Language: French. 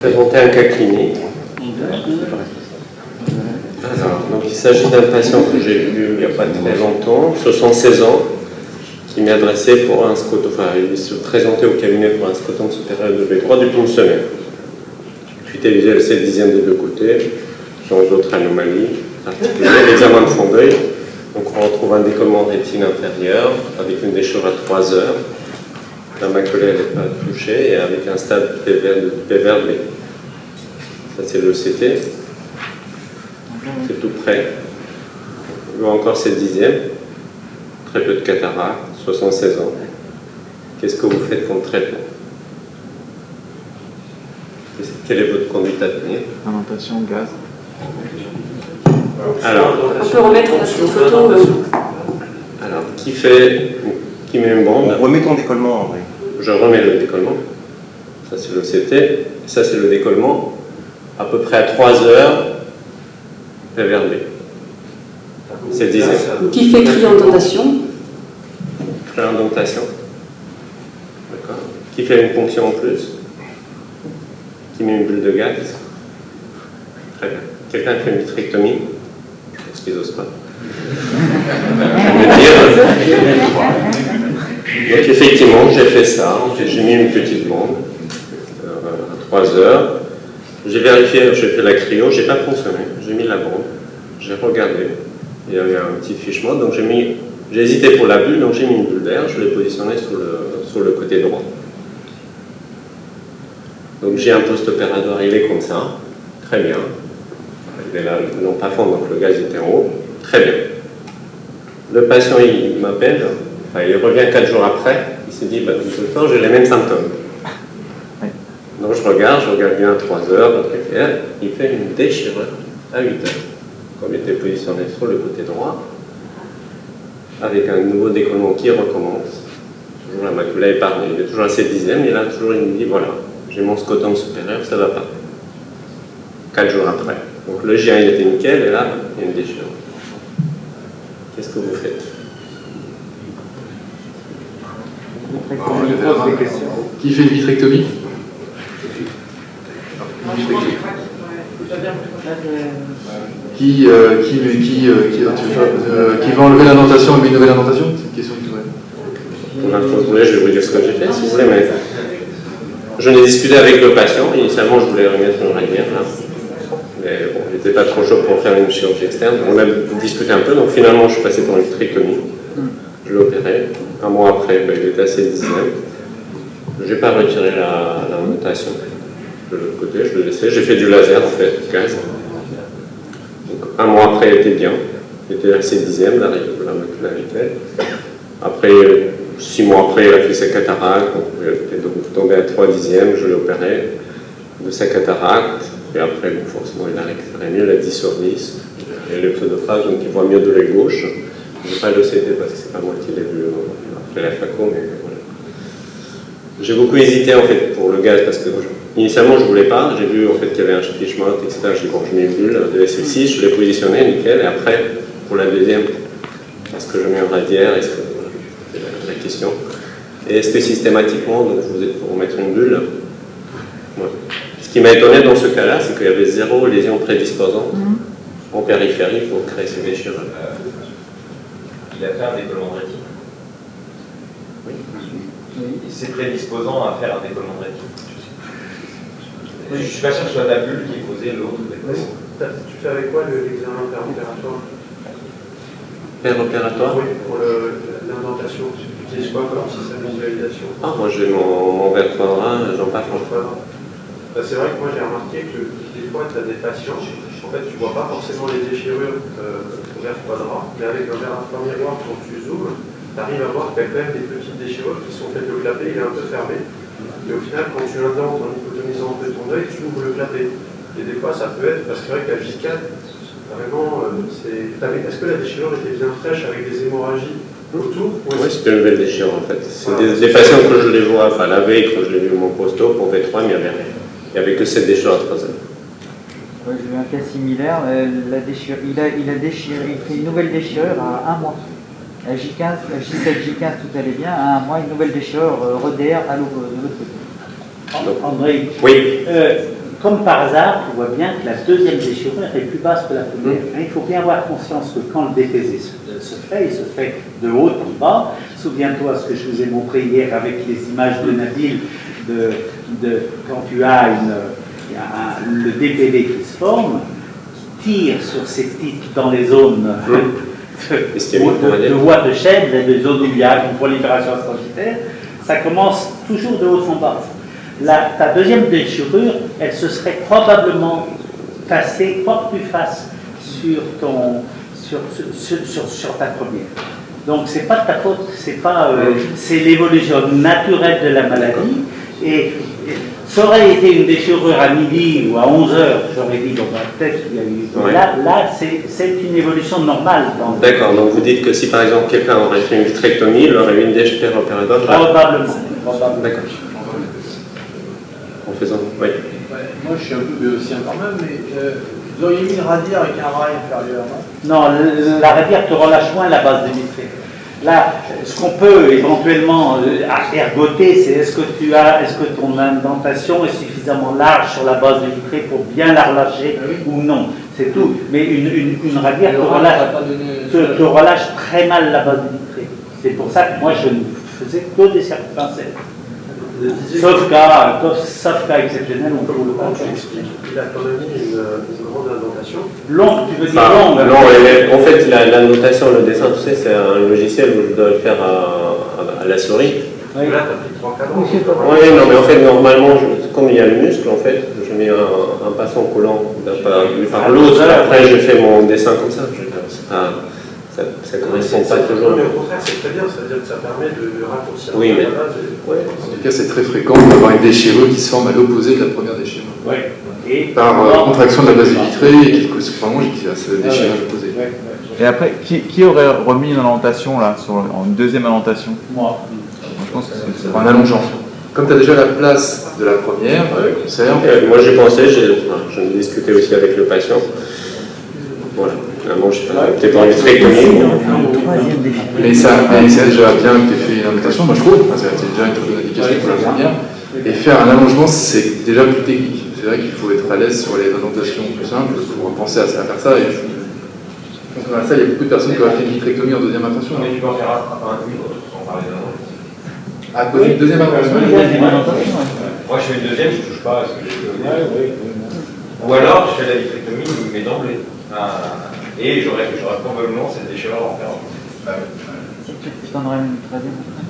Présenter un cas clinique. Alors, donc il s'agit d'un patient que j'ai vu il n'y a pas très longtemps, 76 ans, qui m'est adressé pour un scotome, enfin il se présentait au cabinet pour un scotome supérieur de V3 depuis une semaine. Acuité visuelle 7 dixièmes des deux côtés, sans autre anomalie particulière. L'examen de fond d'œil, donc on retrouve un décollement rétine inférieur avec une déchirure à 3 heures. La maculaire n'est pas touchée et avec un stade PVR B. Ça c'est le CT. C'est tout près. On voit encore 7 dixièmes. Très peu de cataracte, 76 ans. Qu'est-ce que vous faites comme traitement? Quelle est votre conduite à tenir? Alimentation, gaz. Alors, on peut remettre la petite photo. Alors, qui met une bande? On remet ton décollement en vrai. Je remets le décollement. Ça c'est le CT. Ça c'est le décollement. À peu près à 3 heures, PVR B. C'est 10 heures. Qui fait cryoindentation. Cryoindentation. D'accord. Qui fait une ponction en plus. Qui met une bulle de gaz. Très bien. Quelqu'un qui fait une vitrectomie. Je pense qu'ils n'osent pas. Donc effectivement, j'ai fait ça. J'ai mis une petite bande à 3 heures. J'ai vérifié, j'ai fait la cryo, j'ai pas consommé. J'ai mis la bande, j'ai regardé. Il y avait un petit fichement, donc j'ai hésité pour la bulle, donc j'ai mis une bulle d'air, je l'ai positionnée sur le côté droit. Donc j'ai un post-opératoire, il est comme ça, très bien. Il est là, non pas fond, donc le gaz était en haut, très bien. Le patient, il m'appelle, enfin, il revient 4 jours après, il s'est dit, bah, tout le temps, j'ai les mêmes symptômes. Donc je regarde bien à 3 heures, votre PVR, il fait une déchirure à 8 heures. Comme il était positionné sur le côté droit, avec un nouveau décollement qui recommence. Toujours la macula épargnée, il est toujours à 7 dixièmes, et là toujours il me dit voilà, j'ai mon scotome supérieur, ça ne va pas. 4 jours après. Donc le GIA il était nickel, et là, il y a une déchirure. Qu'est-ce que vous faites? Qui fait une vitrectomie? Qui va enlever l'indentation et met une nouvelle indentation? C'est une question Pour l'instant, vous voulez, je vais vous dire ce que j'ai fait, si vous voulez, mais je n'ai discuté avec le patient, initialement je voulais remettre une radière, là. Mais bon, il n'était pas trop chaud pour faire une chirurgie externe. On a discuté un peu, donc finalement je suis passé pour une vitrectomie. Je l'ai opéré. Un mois après, il était à 7 dixièmes. Je n'ai pas retiré l'indentation de l'autre côté, je l'ai laissé. J'ai fait du laser en fait, gaz. Donc, un mois après, il était bien. Il était à 7 dixièmes, la macularité. Après, 6 mois après, il a fait sa cataracte. Donc, il était tombé à 3 dixièmes, je l'ai opéré de sa cataracte. Et après, forcément, il a récupéré mieux, il a 10 sur 10. Il a le pseudophase, donc il voit mieux de l'œil gauche. Je n'ai pas le CT parce que c'est pas moi qui l'ai vu après la FACO, mais voilà. J'ai beaucoup hésité en fait pour le gaz parce que initialement je ne voulais pas. J'ai vu en fait qu'il y avait un fichement, etc. J'ai dit bon, je mets une bulle de SL6, je l'ai positionné, nickel. Et après, pour la deuxième, est-ce que je mets un radiaire? Est-ce que c'est la question. Et est-ce que systématiquement, donc vous êtes pour remettre une bulle? Ouais. Ce qui m'a étonné dans ce cas-là, c'est qu'il y avait 0 lésion prédisposante en périphérie pour créer ces déchirures. Il a fait un décollement de rétine. Oui. C'est prédisposant à faire un décollement de rétine. Je ne suis pas sûr que ce soit la bulle qui ait causé l'autre décollement. Tu fais avec quoi l'examen péropératoire? Péropératoire? Oui, pour l'indentation. Tu utilises quoi comme système de visualisation? Ah, moi j'ai mon verre quadrat, j'en passe en quadrat. C'est vrai que moi j'ai remarqué que des fois tu as des patients, en fait tu ne vois pas forcément les déchirures au verre quadrat, mais avec un verre à miroir, quand tu zoomes, tu arrives à voir qu'il y a quand même des petites déchirures qui sont faites. Le clapet il est un peu fermé, et au final quand tu indentes en hypotonisant un peu ton œil, tu ouvres le clapet. Et des fois ça peut être, parce que c'est vrai qu'à J4, vraiment, est-ce que la déchirure était bien fraîche avec des hémorragies autour? Oui, c'était une nouvelle déchirure en fait. C'est des patients que je les vois, enfin la veille quand je l'ai vu mon posto pour V3, mais il n'y avait rien. Il n'y avait que cette déchirure à 3 heures. Ouais, j'ai eu un cas similaire. Il a déchiré, il fait une nouvelle déchirure à 1 mois. À J15, J7, J15, tout allait bien. À 1 mois, une nouvelle déchirure RDR de l'autre côté. André, oui. comme par hasard, tu vois bien que la deuxième déchirure est plus basse que la première. Il faut bien avoir conscience que quand le DPZ se fait, il se fait de haut en bas. Souviens-toi ce que je vous ai montré hier avec les images de Nabil, quand tu as le DPV qui se forme, qui tire sur ces petites dans les zones de voie de chaîne, des zones où il y a une prolifération astrocytaire, ça commence toujours de haut en bas. Ta deuxième déchirure, elle se serait probablement cassée, quoi que tu fasses, sur ta première. Donc c'est pas de ta faute, c'est l'évolution naturelle de la maladie. Et ça aurait été une déchirure à midi ou à 11 heures, j'aurais dit, bon, peut-être qu'il y a eu. Ouais. Là c'est une évolution normale. D'accord, donc vous dites que si par exemple quelqu'un aurait fait une vitrectomie, il aurait eu une déchirure opératoire. Probablement. D'accord. En faisant. Oui. Moi, je suis un peu béotien quand même, mais vous auriez mis une radière avec un rail inférieur, non? Non, la radière te relâche moins la base de vitrée. Là, ce qu'on peut éventuellement ergoter, c'est est-ce que ton indentation est suffisamment large sur la base de vitrée pour bien la relâcher ou non. C'est tout. Mais une radière te relâche très mal la base de vitrée. C'est pour ça que moi, je ne faisais que des pincettes. Sauf cas exceptionnel, on peut le faire. Il a quand même mis une grande indentation. Longue, tu veux dire Non, longue? en fait, la notation, le dessin, tu sais, c'est un logiciel où je dois le faire à la souris. Oui. Là, tu as pris 3 cadres. Oui, non, mais en fait, normalement, comme il y a le muscle, en fait, je mets un passant collant par l'autre, après je fais mon dessin comme ça. Ça ne correspond pas toujours. Mais au contraire, c'est très bien, c'est-à-dire que ça permet de raccourcir Oui, mais. la base. En tout cas, c'est très fréquent d'avoir une déchirure qui se forme à l'opposé de la première déchirure. Oui. Et Par contraction de la base vitrée et qui vraiment qui a ce déchirage opposé. Et après, qui aurait remis une indentation là, en deuxième indentation? moi. Je pense que c'est En allongeant. Comme tu as déjà la place de la première, conserve. Moi j'ai pensé, j'en ai discuté aussi avec le patient. Voilà. Finalement, je n'ai pas opté pour une vitrectomie. Mais c'est déjà bien que tu aies fait une indentation, moi je trouve. Enfin, c'est déjà une très bonne indication pour la première. Et faire un allongement, c'est déjà plus technique. C'est vrai qu'il faut être à l'aise sur les indentations plus simples pour penser à faire ça. Et donc, à ça, il y a beaucoup de personnes qui auraient fait une vitrectomie en deuxième intention. Mais tu peux en faire une autre, sans parler d'un autre. À cause d'une deuxième intention. Moi, je fais une deuxième, je ne touche pas à ce que j'ai fait. Ou alors, je fais la vitrectomie, mais d'emblée. Et j'aurais probablement cette déchirure à en faire. Tu t'en aurais une troisième après?